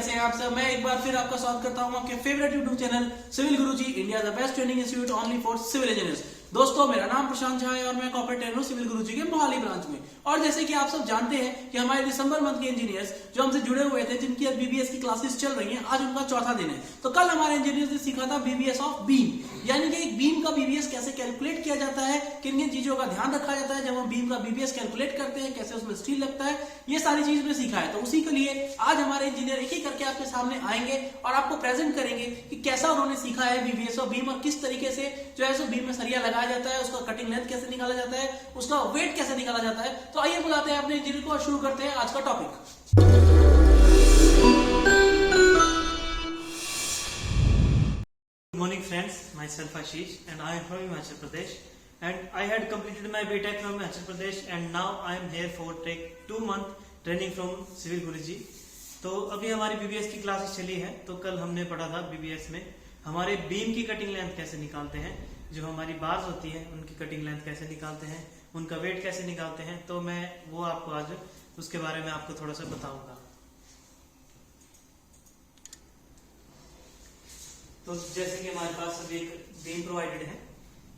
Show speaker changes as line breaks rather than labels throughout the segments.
कैसे हैं आप सब। मैं एक बार फिर आपका स्वागत करता हूं आपके favourite YouTube channel civil Guruji, India the best training institute only for civil engineers. दोस्तों, मेरा नाम प्रशांत झा है और मैं कॉर्पोरेट ट्रेनर हूं सिविल गुरुजी के मोहाली ब्रांच में। और जैसे कि आप सब जानते हैं कि हमारे दिसंबर मंथ के इंजीनियर्स जो हमसे जुड़े हुए थे, जिनकी अब बीबीएस की क्लासेस चल रही हैं, आज उनका चौथा दिन है। तो कल हमारे इंजीनियर्स ने सीखा था बीबीएस ऑफ बीम, यानी कि एक बीम का बीबीएस कैसे कैलकुलेट किया जाता है, किन किन चीजों का ध्यान रखा जाता है जब हम बीम का बीबीएस कैलकुलेट करते हैं, कैसे उसमें स्टील लगता है, ये सारी चीज में सीखा है। तो उसी के लिए आज हमारे इंजीनियर एक ही करके आपके सामने आएंगे और आपको प्रेजेंट करेंगे कि कैसा उन्होंने सीखा है बीबीएस ऑफ बीम और किस तरीके से जो है सो बीम में सरिया लगाया जाता है, उसका कटिंग लेंथ कैसे निकाला जाता है, उसका वेट कैसे निकाला जाता है। तो आइए बुलाते हैं अपने इंजीनियर को और शुरू करते हैं आज का topic.
Good morning friends, myself Ashish and I am from Himachal Pradesh and I had completed my BTech from Himachal Pradesh and now I am here for take 2 month training from Civil Guruji। तो अभी हमारी BBS की classes चली है। तो कल हमने पढ़ा था बीबीएस में हमारे बीम की कटिंग लेंथ कैसे निकालते हैं, जो हमारी बार्स होती हैं उनकी कटिंग लेंथ कैसे निकालते हैं, उनका वेट कैसे निकालते हैं। तो मैं वो आपको आज उसके बारे में आपको थोड़ा सा बताऊंगा। तो जैसे कि हमारे पास अभी एक बीम प्रोवाइडेड है,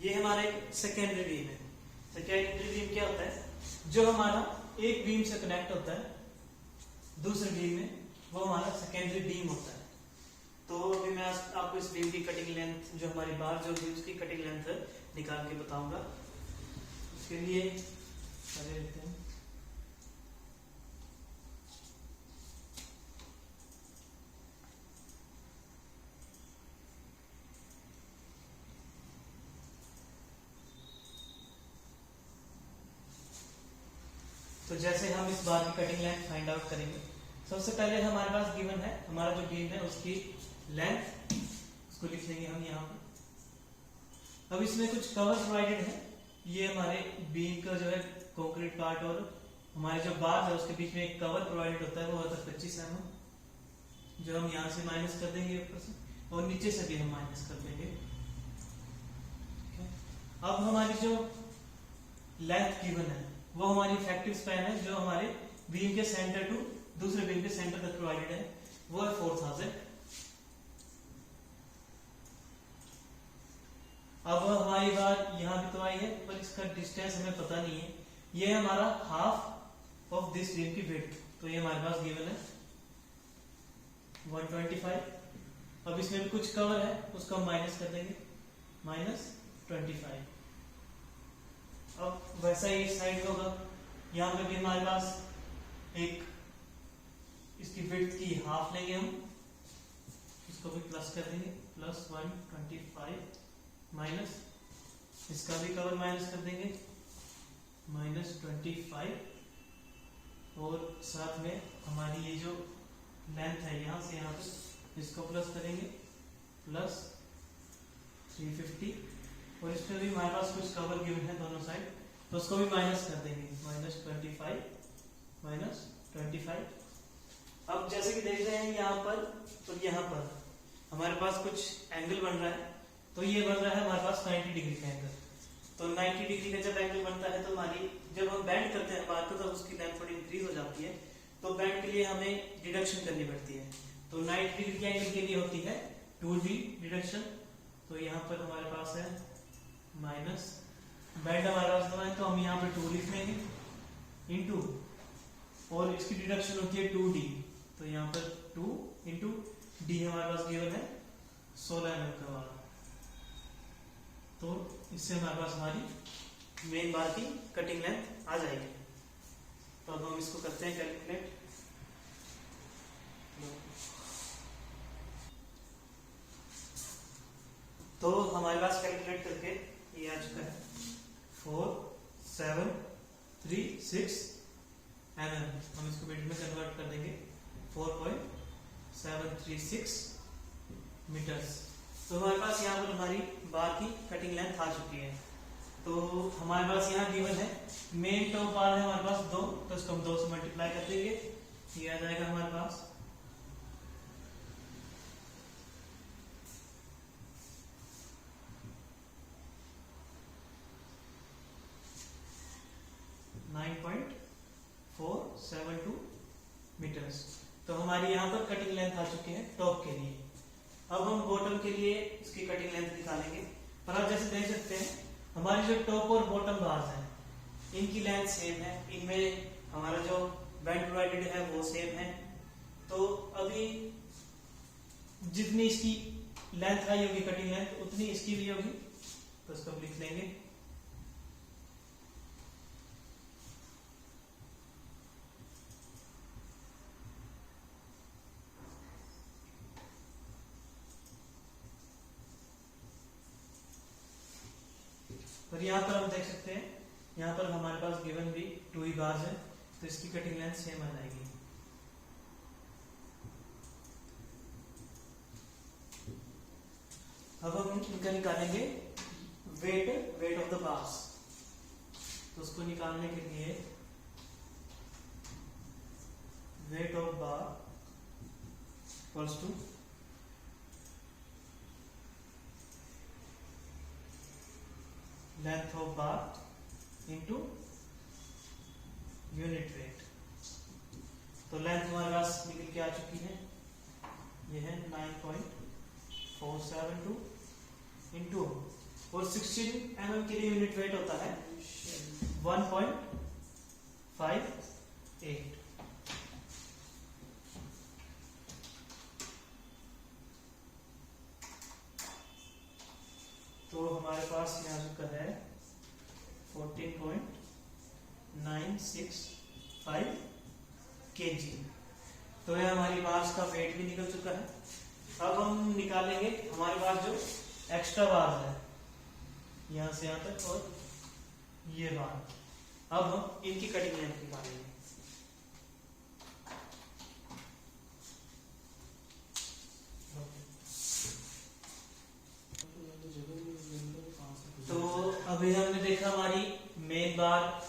ये हमारा एक सेकेंडरी बीम है। सेकेंडरी बीम क्या होता है? जो हमारा एक बीम से कनेक्ट होता है दूसरे बीम में, वो हमारा सेकेंडरी बीम होता है। तो अभी मैं आपको इस बीम की कटिंग लेंथ, जो हमारी बार जो होती है उसकी कटिंग लेंथ निकाल के बताऊंगा। उसके लिए पहले लेते हैं तो जैसे हम इस बार की कटिंग लेंथ फाइंड आउट करेंगे, सबसे पहले हमारे पास गिवन है हमारा जो बीम है उसकी लेंथ, उसको लिख लेंगे हम यहाँ पे। अब इसमें कुछ कवर प्रोवाइडेड है, ये हमारे बीम का जो है कंक्रीट पार्ट और हमारे जो बार है उसके बीच में एक कवर प्रोवाइडेड होता है, वो होता है 25 mm, जो हम यहाँ से माइनस कर देंगे ऊपर से और नीचे से भी हम माइनस कर देंगे। अब हमारी जो लेंथ गिवन है वो हमारी इफेक्टिव स्पैन है, जो हमारे बीम के सेंटर टू दूसरे बीम के सेंटर तक प्रोवाइडेड है, वो है 4000। अब हमारी बात यहाँ भी तो आई है, पर इसका डिस्टेंस हमें पता नहीं है। ये हमारा हाफ ऑफ दिस बीम की विड्थ, तो ये हमारे पास गिवन है 125। अब इसमें भी कुछ कवर है, उसको हम माइनस कर देंगे, -25। अब वैसा ही इस साइड होगा, यहाँ पे भी हमारे पास एक इसकी विड्थ की हाफ लेंगे हम, इसको भी प्लस कर देंगे, +125 माइनस इसका भी कवर माइनस कर देंगे -25, और साथ में हमारी ये जो लेंथ है यहाँ से यहाँ पे इसको प्लस करेंगे +350, और इसमें भी हमारे पास कुछ कवर गिवन है दोनों साइड, तो उसको भी माइनस कर देंगे -25। अब जैसे कि देख रहे हैं यहाँ पर और यहाँ पर हमारे पास कुछ एंगल बन रहा है, तो ये बन रहा है हमारे पास 90 डिग्री का एंगल। तो 90 डिग्री का जब एंगल बनता है तो हमारी जब हम बेंड करते हैं बार को, तब उसकी लेंथ थोड़ी इंक्रीज हो जाती है, तो बेंड के लिए हमें डिडक्शन करनी पड़ती है। तो 90 डिग्री के एंगल के लिए होती है 2d डिडक्शन। तो यहाँ पर हमारे पास है माइनस, बेंड हमारे पास है तो हम यहाँ पे 2 लिख लेंगे इंटू, और इसकी डिडक्शन होती है 2d, तो यहाँ पर 2 इंटू d हमारे पास गिवन है 16 mm का वाला। तो इससे हमारे पास हमारी मेन बार की कटिंग लेंथ आ जाएगी। तो अब हम इसको करते हैं कैलकुलेट। तो हमारे पास कैलकुलेट करके ये आ चुका है 4736 mm। हम इसको मीटर में कन्वर्ट कर देंगे 4.736 मीटर्स। तो हमारे पास यहाँ पर हमारी बार की कटिंग लेंथ आ चुकी है। तो हमारे पास यहाँ गिवन है मेन टॉप बार है हमारे पास 2, तो इसको हम 2 से मल्टीप्लाई कर देंगे, ये आ जाएगा हमारे पास 9.472 मीटर्स। तो हमारे हमारी यहाँ पर कटिंग लेंथ आ चुकी है टॉप के लिए। अब हम बॉटम के लिए इसकी कटिंग लेंथ निकालेंगे। पर आप जैसे देख सकते हैं हमारी जो टॉप और बॉटम बार्स हैं इनकी लेंथ सेम है, इनमें हमारा जो बैंड प्रोवाइडेड है वो सेम है। तो अभी जितनी इसकी लेंथ आई होगी कटिंग लेंथ उतनी इसकी भी होगी, तो इसको हम लिख लेंगे। और यहाँ पर हम देख सकते हैं यहाँ पर हमारे पास गिवन भी 2 ही बार्स है, तो इसकी कटिंग लेंथ सेम आ जाएगी। अब हम इनका निकालेंगे वेट ऑफ द बार्स। तो उसको निकालने के लिए weight of bar equals to length of bar into unit weight. तो लेंथ हमारे पास निकल के आ चुकी है, ये है 9.472 इंटू, और 16 mm के लिए यूनिट वेट होता है 1.58। तो हमारे पास यहाँ चुका है 14.965 kg। तो यह हमारी बार्स का वेट भी निकल चुका है। अब हम निकालेंगे हमारे पास जो एक्स्ट्रा बार्स है यहां से यहां तक और ये बार। अब हम इनकी कटिंग लेंथ निकालेंगे। तो अभी हमने देखा हमारी मेन बार,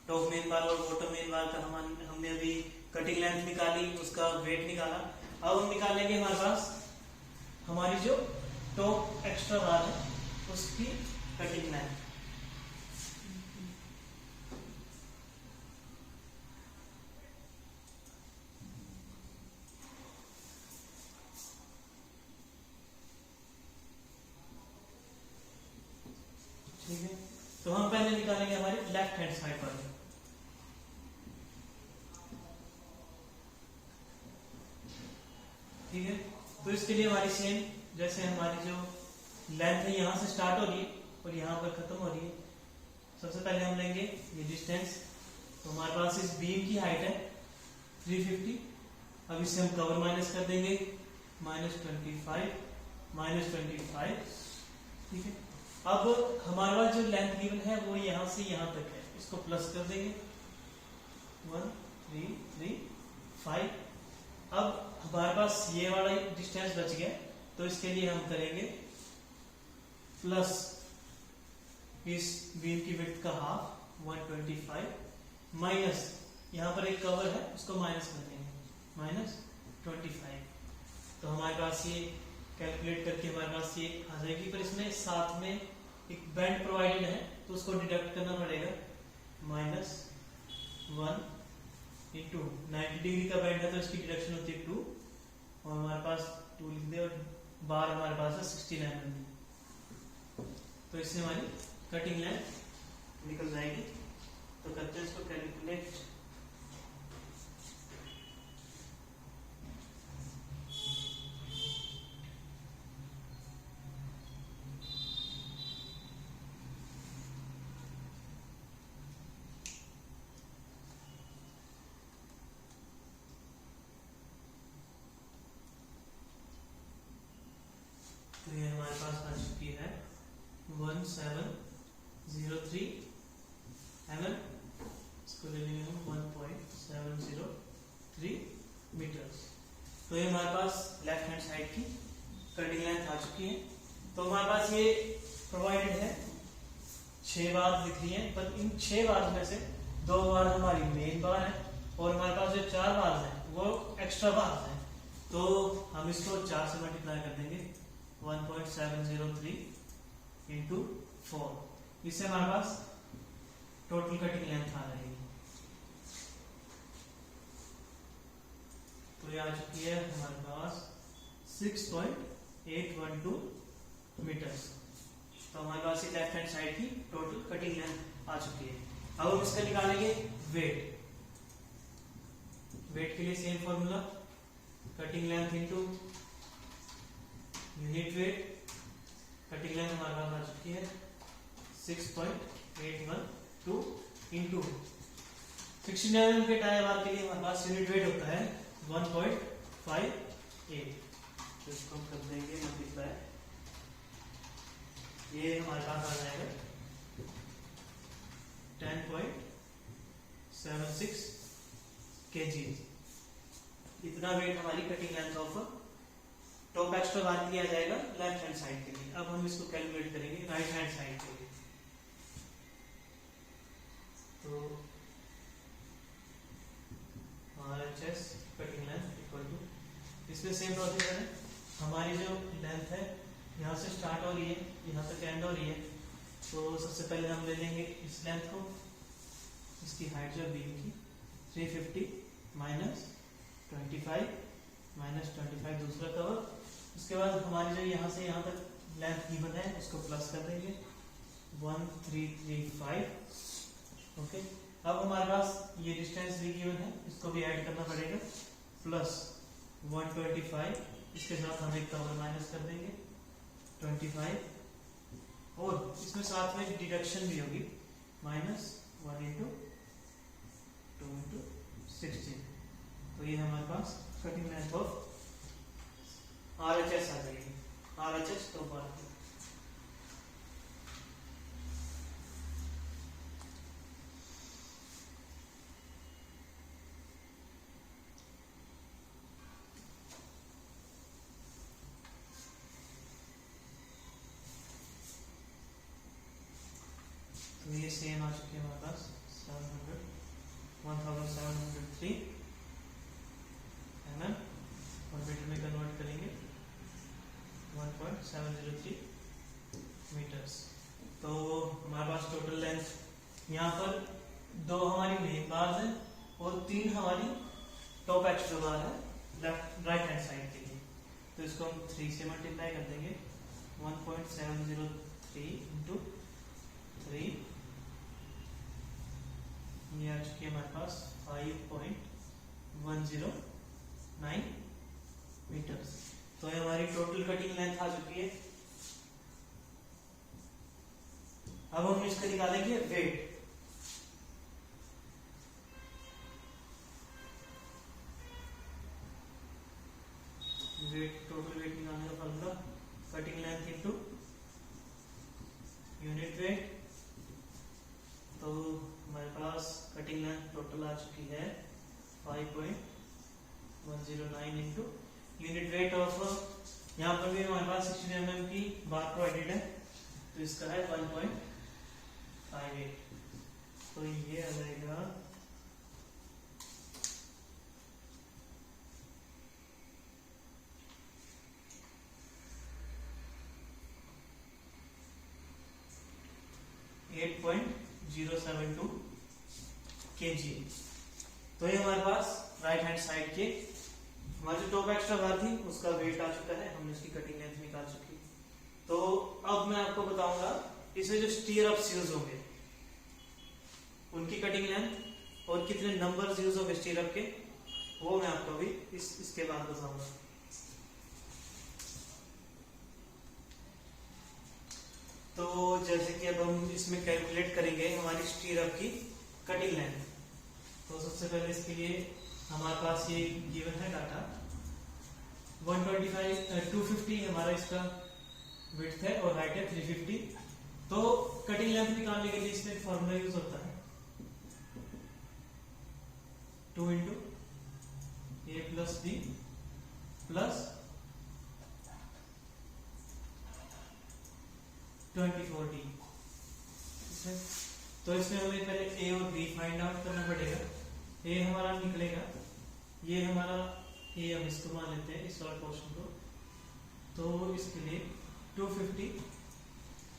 टॉप मेन बार और बॉटम मेन बार का हमने अभी कटिंग लेंथ निकाली, उसका वेट निकाला। अब हम निकालेंगे हमारे पास हमारी जो टॉप एक्स्ट्रा बार है उसकी कटिंग लेंथ। ठीक है, तो हम पहले निकालेंगे हमारी लेफ्ट हैंड साइड पर। ठीक है, तो इसके लिए हमारी सेम जैसे हमारी जो लेंथ है यहां से स्टार्ट हो रही है और यहां पर खत्म हो रही है। सबसे पहले हम लेंगे ये डिस्टेंस। तो हमारे पास इस बीम की हाइट है 350। अब इससे हम कवर माइनस कर देंगे, -25। ठीक है, अब हमारे पास जो लेंथ गिवन है वो यहां से यहां तक है, इसको प्लस कर देंगे 1 3 3 5। अब हमारे पास ये वाला डिस्टेंस बच गया, तो इसके लिए हम करेंगे प्लस इस बीम की विड्थ का हाफ 125 माइनस यहां पर एक कवर है उसको माइनस कर देंगे -25। तो हमारे पास ये कैलकुलेट करके हमारे पास ये आ जाएगी, पर इसमें साथ में एक बैंड प्रोवाइडेड है तो उसको डिडक्ट करना पड़ेगा। -1 इंटू 90 डिग्री का बैंड है तो इसकी डिडक्शन होती है 2, और हमारे पास 2 लिख दे, और बार हमारे पास है 16 mm। तो इससे हमारी कटिंग लेंथ निकल जाएगी। तो करते हैं इसको कैलकुलेट। तो ये हमारे पास आ चुकी है 1703 mm। इसको ले लेंगे हम 1.703 मीटर्स। तो ये हमारे पास लेफ्ट हैंड साइड की कटिंग लेंथ आ चुकी है। तो हमारे पास ये प्रोवाइडेड है 6 बार दिख रही है, पर इन 6 बार में से 2 बार हमारी मेन बार है और हमारे पास जो 4 बार है वो एक्स्ट्रा बार है। तो हम इसको 4 से मल्टीप्लाई कर देंगे 1.703 इंटू 4। इससे हमारे पास टोटल कटिंग लेंथ आ जाएगी। तो तो ये आ चुकी है हमारे पास 6.812 मीटर्स। तो हमारे पास ये लेफ्ट हैंड साइड की टोटल कटिंग लेंथ आ चुकी है। अब हम इसका निकालेंगे वेट। वेट के लिए same formula, cutting length into unit wait. Cutting length हमारे पास आ चुकी है 6.812 इंटू 16 mm के टायर बार के लिए हमारे पास यूनिट वेट होता है 1.58। तो इसको हम कर देंगे मल्टीप्लाई, ये हमारे पास आ जाएगा 10.76 kg। इतना वेट हमारी cutting length of top extra bar के लिए आ जाएगा लेफ्ट हैंड साइड के लिए। अब हम इसको कैलकुलेट करेंगे राइट हैंड साइड के लिए। तो RHS cutting length equal to, इसमें सेम प्रोसीजर है। हमारी जो लेंथ है यहाँ से स्टार्ट हो रही है, यहाँ तक एंड हो रही है। तो सबसे पहले हम ले लेंगे इस लेंथ को, इसकी हाइट जो बीम की 350 माइनस 25 दूसरा कवर। उसके बाद हमारी जो यहाँ से यहाँ तक लेंथ गिवन है उसको प्लस कर देंगे 1335। ओके, अब हमारे पास ये डिस्टेंस भी गिवन है, इसको भी ऐड करना पड़ेगा प्लस 125। इसके साथ हम एक कवर माइनस कर देंगे 25, और इसमें साथ में डिडक्शन भी होगी -1 × 2 × 16। तो ये हमारे पास कटिंग लेंथ ऑफ RHS आ जाएगी। RHS तो बात तो ये सेम आ चुके हैं हमारे पास 1703 mm, और मीटर में कन्वर्ट करेंगे 1.703 मीटर्स। तो हमारे पास टोटल लेंथ यहाँ पर 2 हमारी मेन बार्स हैं और 3 हमारी टॉप एक्स्ट्रा बार है राइट हैंड साइड के लिए। तो इसको हम 3 से मल्टीप्लाई कर देंगे 1.703 इंटू 3, ये आ चुकी है हमारे पास 5.109 मीटर्स। तो ये हमारी टोटल कटिंग लेंथ आ चुकी है। अब हम इसका निकालेंगे वेट। टोटल वेट निकालने का formula, cutting length into unit weight. तो हमारे पास कटिंग लेंथ टोटल आ चुकी है 5.109 इंटू यूनिट वेट ऑफ, यहाँ पर भी हमारे पास 16 mm की बार प्रोवाइडेड है, तो इसका है 1.58। तो ये आ जाएगा 8.072 kg। तो ये हमारे पास राइट हैंड साइड के हमारी जो टॉप एक्स्ट्रा बार थी उसका वेट आ चुका है, हमने उसकी कटिंग लेंथ निकाल चुकी। तो अब मैं आपको बताऊंगा इसमें जो स्टीयर अप्स यूज होंगे उनकी कटिंग लेंथ और कितने नंबर्स यूज होंगे स्टीयर अप के, वो मैं आपको अभी इसके बाद बताऊंगा। तो जैसे कि अब हम इसमें कैलकुलेट करेंगे हमारी स्टीयर अप की कटिंग लेंथ। तो सबसे पहले इसके लिए हमारे पास ये गिवन है डाटा 250 हमारा इसका विड्थ है और हाइट है 350। तो कटिंग लेंथ निकालने के लिए इसमें फॉर्मूला यूज होता है 2 × a + b + 24d। तो इसमें हमें पहले a और b फाइंड आउट करना पड़ेगा। a हमारा निकलेगा, ये हमारा a हम इसको मान लेते हैं इस वाले पोर्शन को। तो इसके लिए 250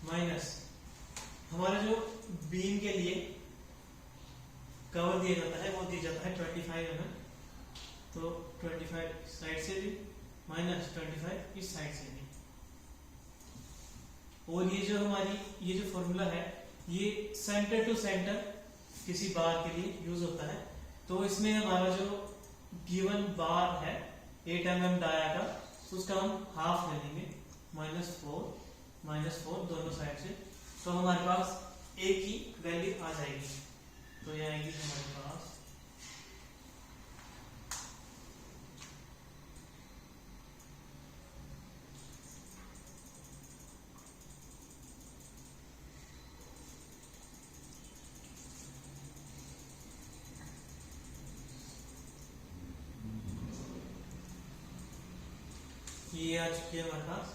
माइनस हमारा जो बीम के लिए कवर दिया जाता है वो दिया जाता है 25 mm। तो 25 इस साइड से भी, माइनस 25 इस साइड से भी। और ये जो हमारी ये जो फॉर्मूला है ये सेंटर टू सेंटर किसी बार के लिए यूज होता है। तो इसमें हमारा जो गिवन बार है 8 mm डाया का, उसका हम हाफ ले लेंगे, -4 दोनों साइड से। तो हमारे पास ए की वैल्यू आ जाएगी। तो ये आएगी हमारे पास ये आ चुकी है हमारे पास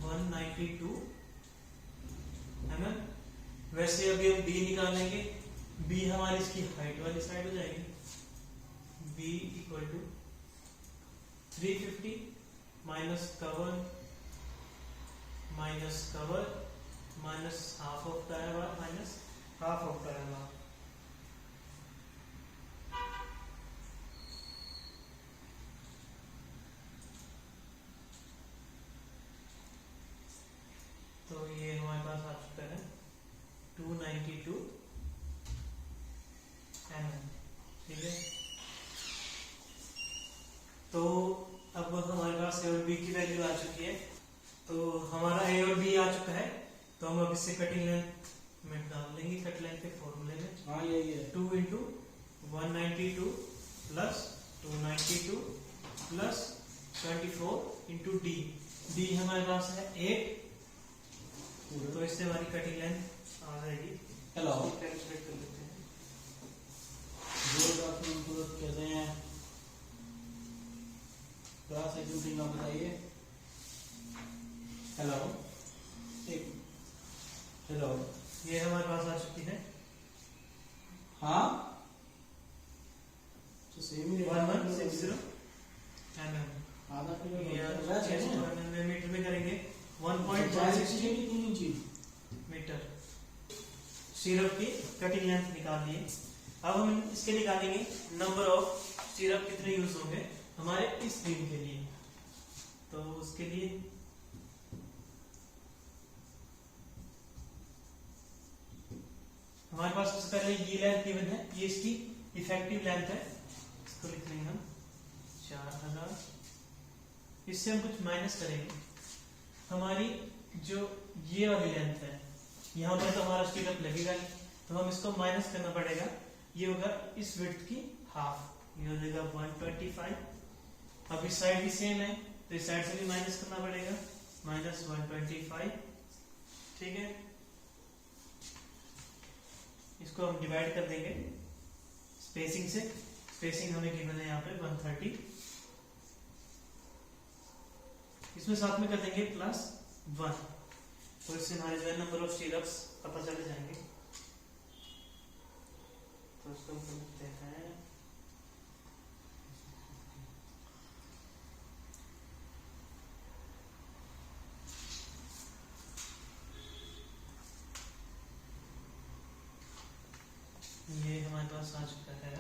192 mm। वैसे अभी हम b निकालेंगे, b हमारी इसकी हाइट वाली साइड हो जाएगी, b equal to 350 minus cover minus half of diameter minus half of diameter. तो ये हमारे पास आ चुका है 292 mm, ठीक है। तो अब हमारे पास ए और बी की वैल्यू आ चुकी है। तो हमारा ए और बी आ चुका है, तो हम अब इससे कटिंग लेंथ में डाल लेंगे, कट लेंथ के फॉर्मूले में।
हाँ यही है
2 × 192 प्लस 292 प्लस 24 × d। d हमारे पास है 8, तो इससे हमारी कटिंग लेंथ आ जाएगी।
हेलो
कैलकुलेट कर लेते हैं।
जो कहते हैं क्लास एक्टिविटी नाम बताइए। हेलो एक हेलो,
ये हमारे पास आ चुकी है
हाँ तो सेम ही
1160 mm।
आधा
ये मीटर में करेंगे
1.5 इंची
मीटर। सिरप की कटिंग लेंथ निकाल लिए। अब हम इसके निकालेंगे नंबर ऑफ सिरप कितने यूज होंगे हमारे इस बीम के लिए। तो उसके लिए हमारे पास सबसे पहले ये लेंथ गिवन है, ये इसकी इफेक्टिव लेंथ है, इसको लिख लेंगे हम 4000। इससे हम कुछ माइनस करेंगे। हमारी जो ये वाली लेंथ है यहाँ पर तो हमारा स्टीरअप लगेगा नहीं, तो हम इसको माइनस करना पड़ेगा। ये होगा इस विड्थ की हाफ, ये हो जाएगा 125। अब इस साइड भी सेम है, तो इस साइड से भी माइनस करना पड़ेगा, -125, ठीक है। इसको हम डिवाइड कर देंगे स्पेसिंग से। स्पेसिंग हमें गिवन है यहाँ पे 130। इसमें साथ में कर देंगे +1, तो इससे हमारे जो है नंबर ऑफ स्टीरअप्स पता चले जाएंगे। तो इसको हम करते हैं ये हमारे पास आ चुका है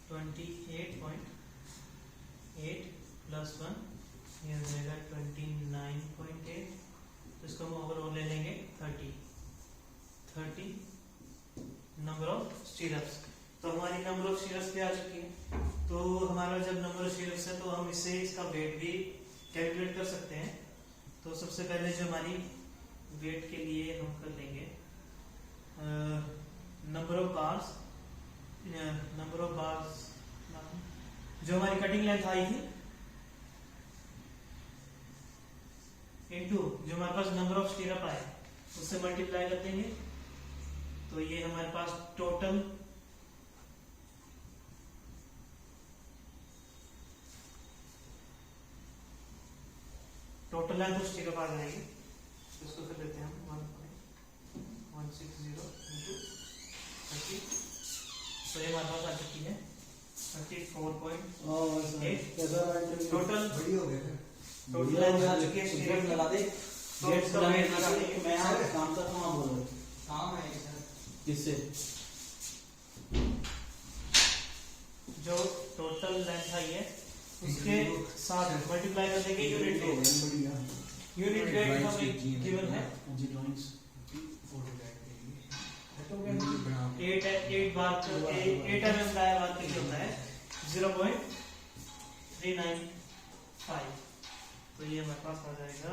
28.8 + 1, ये हो जाएगा 29.8। तो इसको हम ओवरऑल ले लेंगे 30 नंबर ऑफ स्टीरअप्स। तो हमारी नंबर ऑफ स्टीरअप्स पे आ चुकी है। तो हमारा जब नंबर ऑफ स्टीरअप्स है तो हम इससे इसका वेट भी कैलकुलेट कर सकते हैं। तो सबसे पहले जो हमारी वेट के लिए हम कर लेंगे नंबर ऑफ बार्स जो हमारी कटिंग लेंथ आई थी इनटू जो हमारे पास नंबर ऑफ स्टीरअप आए उससे मल्टीप्लाई कर देंगे। तो ये हमारे पास टोटल लेंथ ऑफ स्टीरअप आ जाएगी। इसको कर लेते हैं हम 1.160 × 30। तो ये हमारे पास आ चुकी है 34.8 टोटल
लेंथ आ चुकी है। स्टीरअप लगा दे, गेट्स का वेट लगा दे। मैं यहाँ काम कर रहा हूँ, बोल रहे काम है सर। किससे
जो टोटल लेंथ है ये, उसके साथ मल्टीप्लाई कर देंगे यूनिट वेट। यूनिट वेट हमें गिवन है 8 बार 8 mm डाया बार कितनी होता है 0.395। तो ये हमारे पास आ जाएगा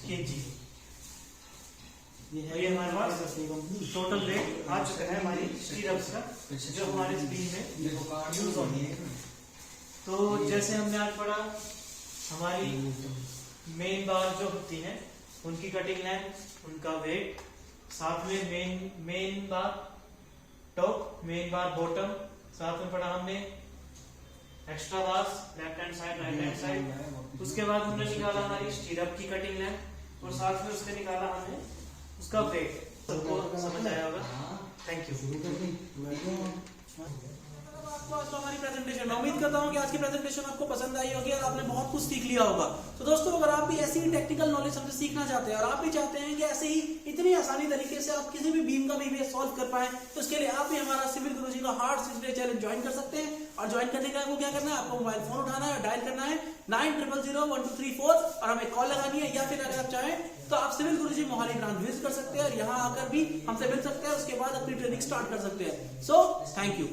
kg। ये हमारे पास टोटल वेट आ चुका है हमारी स्टीरअप्स का, जो हमारे बीम में यूज होनी है। तो जैसे हमने आज पढ़ा, हमारी मेन बार जो होती है उनकी कटिंग लेंथ, उनका वेट, साथ में मेन बार टॉप, मेन बार बॉटम, साथ में पढ़ा हमने extra bars left hand side right hand side. उसके बाद हमने निकाला हमारी स्टीरअप की कटिंग लेंथ, और साथ में उसके निकाला हमने उसका वेट। सबको समझ आया होगा? Thank you.
आपको आज तो हमारी प्रेजेंटेशन, उम्मीद करता हूँ कि आज की प्रेजेंटेशन आपको पसंद आई होगी और आपने बहुत कुछ सीख लिया होगा। तो दोस्तों, अगर आप भी ऐसी ही टेक्निकल नॉलेज हमसे सीखना चाहते हैं और आप भी चाहते हैं कि ऐसे ही इतनी आसानी तरीके से आप किसी भी बीम का बीवीएस सॉल्व कर पाएं, तो उसके लिए आप भी हमारा सिविल गुरुजी का हार्ड 6 डे चैलेंज ज्वाइन कर सकते हैं। और ज्वाइन करने के लिए आपको क्या करना है, आपको मोबाइल फोन उठाना है, डायल करना है 90001234 और हमें कॉल लगानी है, या फिर अगर आप चाहें तो आप सिविल गुरुजी मोहाली ब्रांच विजिट कर सकते हैं और यहाँ आकर भी हमसे मिल सकते हैं। उसके बाद अपनी ट्रेनिंग स्टार्ट कर सकते हैं। So thank you.